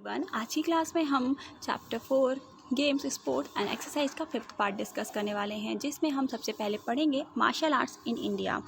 One आज की class में हम chapter 4 games sport and exercise का 5th पार्ट डिस्कस करने वाले हैं, जिसमें हम सबसे पहले पढ़ेंगे martial arts in India.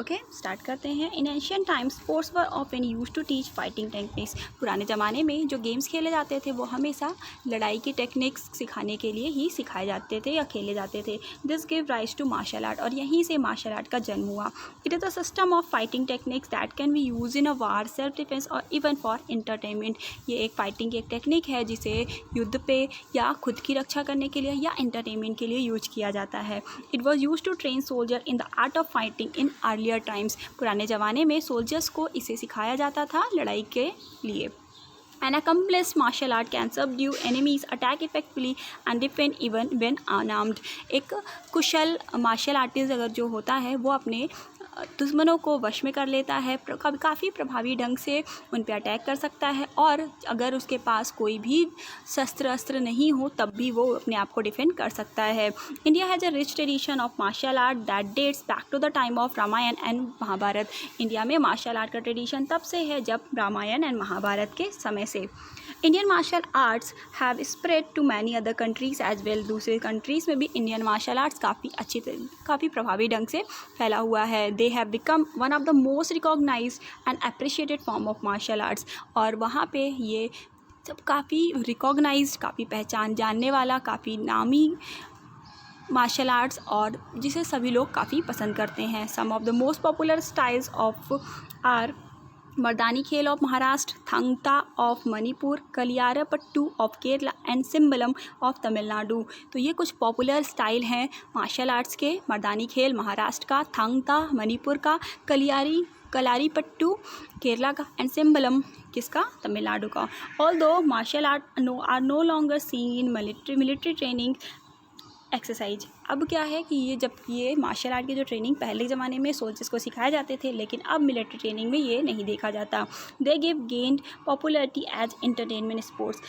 Okay, start करते हैं। In ancient times sports were often used to teach fighting techniques. पुराने ज़माने में जो गेम्स खेले जाते थे वो हमेशा लड़ाई की टेक्निक्स सिखाने के लिए ही सिखाए जाते थे या खेले जाते थे। This give rise to martial art, और यहीं से मार्शल आर्ट का जन्म हुआ। It is a system of fighting techniques that can be use in a war, self defence और इवन फॉर इंटरटेनमेंट। ये एक फाइटिंग की एक टेक्निक है जिसे युद्ध पे या खुद की रक्षा करने के लिए या इंटरटेनमेंट के लिए यूज किया जाता है। It was use to train soldier in the art of fighting in earlier times. पुराने ज़माने में सोल्जर्स को इसे सिखाया जाता था लड़ाई के लिए। An accomplished martial art can subdue enemies, attack effectively and defend even when unarmed। एक कुशल मार्शल आर्टिस्ट अगर जो होता है वो अपने दुश्मनों को वश में कर लेता है, काफ़ी प्रभावी ढंग से उन पर अटैक कर सकता है, और अगर उसके पास कोई भी शस्त्र अस्त्र नहीं हो तब भी वो अपने आप को डिफेंड कर सकता है। India has a rich tradition of martial art that dates back to the time of Ramayana and Mahabharata. India में मार्शल आर्ट का ट्रेडिशन तब से है जब रामायण एंड महाभारत के समय से। Indian martial arts have spread to many other countries as well. दूसरे कंट्रीज़ में भी इंडियन मार्शल आर्ट्स काफ़ी प्रभावी ढंग से फैला हुआ है। They have become one of the most recognised and appreciated form of martial arts, और वहाँ पे ये सब काफ़ी रिकॉग्नाइज्ड, काफ़ी पहचान जानने वाला, काफ़ी नामी मार्शल आर्ट्स और जिसे सभी लोग काफ़ी पसंद करते हैं। Some of the most popular styles of are Mardani Khel of Maharashtra, Thang-Ta of Manipur, Kalaripayattu of Kerala and Silambam of Tamil Nadu. तो ये कुछ पॉपुलर स्टाइल हैं मार्शल आर्ट्स के। मर्दानी खेल महाराष्ट्र का, थंगता मणिपुर का, कलारीपट्टू केरला का एंड सिम्बलम किसका, तमिलनाडु का। Although martial art are no longer seen in military training exercise. अब क्या है कि ये मार्शल आर्ट की जो ट्रेनिंग पहले ज़माने में सोल्जर्स को सिखाए जाते थे, लेकिन अब मिलिट्री ट्रेनिंग में ये नहीं देखा जाता। They give gained popularity as entertainment sports.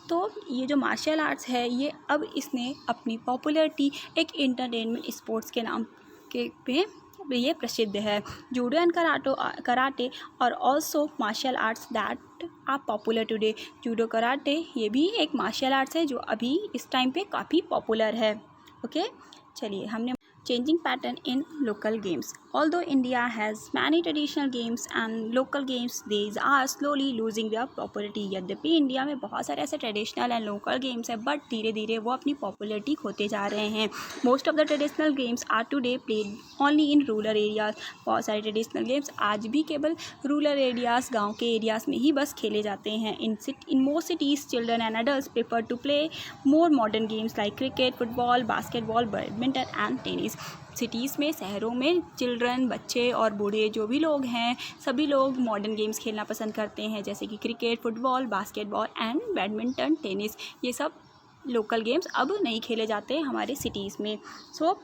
तो ये जो मार्शल आर्ट्स है ये अब इसने अपनी पॉपुलरिटी एक एंटरटेनमेंट स्पोर्ट्स के नाम के पे ये प्रसिद्ध है। जूडो एंड कराटे और also martial arts that are popular today. Judo karate ये भी एक मार्शल आर्ट्स है जो अभी इस टाइम पे काफ़ी पॉपुलर है। ओके, चलिए हमने changing pattern in local games. Although India has many traditional games and local games, these are slowly losing their popularity। यद्यपि इंडिया में बहुत सारे ऐसे ट्रेडिशनल एंड लोकल गेम्स हैं, बट धीरे धीरे वो अपनी पॉपुलरिटी खोते जा रहे हैं। Most of the traditional games are today played only in rural areas. बहुत सारे ट्रेडिशनल गेम्स आज भी केवल रूरल एरियाज़, गाँव के एरियाज़ में ही बस खेले जाते हैं। In most cities children and adult prefer to play more modern games like cricket, football, basketball, badminton and tennis. Cities में, शहरों में चिल्ड्रन, बच्चे और बूढ़े जो भी लोग हैं सभी लोग मॉडर्न गेम्स खेलना पसंद करते हैं, जैसे कि cricket, football, basketball and badminton, tennis. ये सब लोकल गेम्स अब नहीं खेले जाते हमारे सिटीज़ में। सो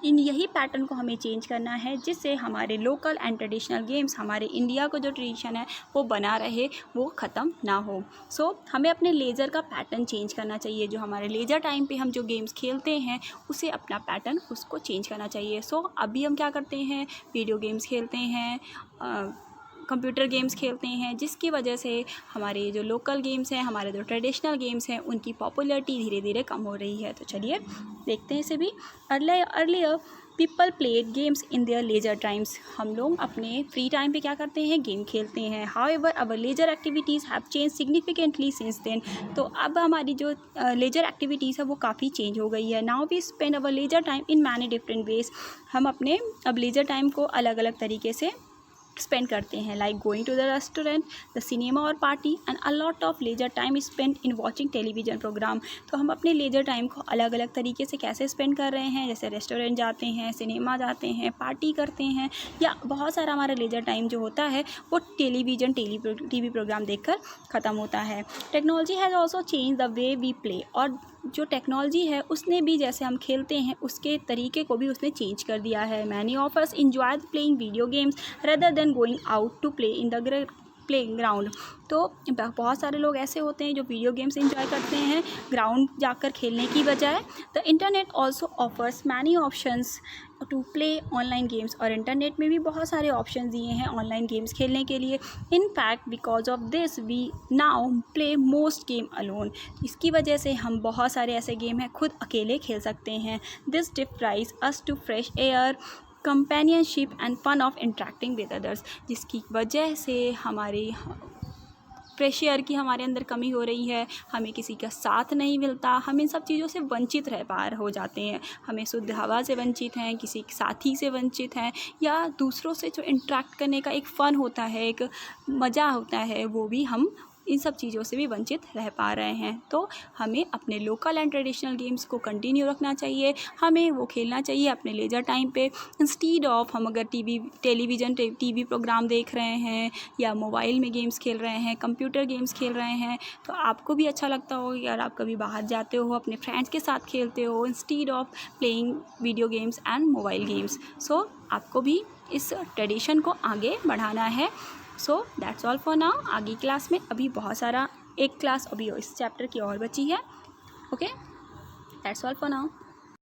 यही पैटर्न को हमें चेंज करना है, जिससे हमारे लोकल एंड ट्रेडिशनल गेम्स, हमारे इंडिया का जो ट्रेडिशन है वो बना रहे, वो ख़त्म ना हो। सो हमें अपने लेजर का पैटर्न चेंज करना चाहिए। जो हमारे लेजर टाइम पे हम जो गेम्स खेलते हैं उसे अपना पैटर्न उसको चेंज करना चाहिए। सो अभी हम क्या करते हैं, वीडियो गेम्स खेलते हैं, कंप्यूटर गेम्स खेलते हैं, जिसकी वजह से हमारे जो लोकल गेम्स हैं, हमारे जो ट्रेडिशनल गेम्स हैं, उनकी पॉपुलरिटी धीरे धीरे कम हो रही है। तो चलिए देखते हैं इसे भी। Earlier people played games in their leisure times. हम लोग अपने फ्री टाइम पे क्या करते हैं, गेम खेलते हैं। However our leisure activities have change significantly since then. तो अब हमारी जो लेजर एक्टिविटीज़ है वो काफ़ी चेंज हो गई है। Now we spend our leisure time in many different ways. हम अपने अब लेजर टाइम को अलग अलग तरीके से स्पेंड करते हैं, like going to the restaurant, the cinema और party and a lot of leisure time spend in watching television program. तो हम अपने लेजर टाइम को अलग अलग तरीके से कैसे स्पेंड कर रहे हैं, जैसे रेस्टोरेंट जाते हैं, सिनेमा जाते हैं, पार्टी करते हैं, या बहुत सारा हमारा लेजर टाइम जो होता है वो टीवी प्रोग्राम देखकर ख़त्म होता है। Technology has also change the way we play. और जो टेक्नोलॉजी है उसने भी जैसे हम खेलते हैं उसके तरीके को भी उसने चेंज कर दिया है। Many of us enjoy playing video games rather than going out to play in the playing ground. तो बहुत सारे लोग ऐसे होते हैं जो वीडियो गेम्स एंजॉय करते हैं ग्राउंड जाकर खेलने की बजाय। The internet also offers many options to play online games, और इंटरनेट में भी बहुत सारे ऑप्शन दिए हैं ऑनलाइन गेम्स खेलने के लिए। In fact because of this we now play most game alone, इसकी वजह से हम बहुत सारे ऐसे गेम हैं खुद अकेले खेल सकते हैं। This deprives us to fresh air, companionship and fun of interacting with others, जिसकी वजह से हमारी फ्रेश एयर की हमारे अंदर कमी हो रही है, हमें किसी का साथ नहीं मिलता, हम इन सब चीज़ों से वंचित रह पार हो जाते हैं। हमें शुद्ध हवा से वंचित हैं, किसी साथी से वंचित हैं, या दूसरों से जो इंटरेक्ट करने का एक फ़न होता है, एक मज़ा होता है, वो भी हम इन सब चीज़ों से भी वंचित रह पा रहे हैं। तो हमें अपने लोकल एंड ट्रेडिशनल गेम्स को कंटिन्यू रखना चाहिए, हमें वो खेलना चाहिए अपने लेजर टाइम पे, इंस्टीड ऑफ हम अगर टीवी प्रोग्राम देख रहे हैं या मोबाइल में गेम्स खेल रहे हैं, कंप्यूटर गेम्स खेल रहे हैं। तो आपको भी अच्छा लगता हो यार, आप कभी बाहर जाते हो अपने फ्रेंड्स के साथ खेलते हो instead of playing video games and mobile games. So आपको भी इस ट्रेडिशन को आगे बढ़ाना है। So that's all for now. आगे क्लास में अभी बहुत सारा एक क्लास अभी इस चैप्टर की और बची है। Okay, that's all for now.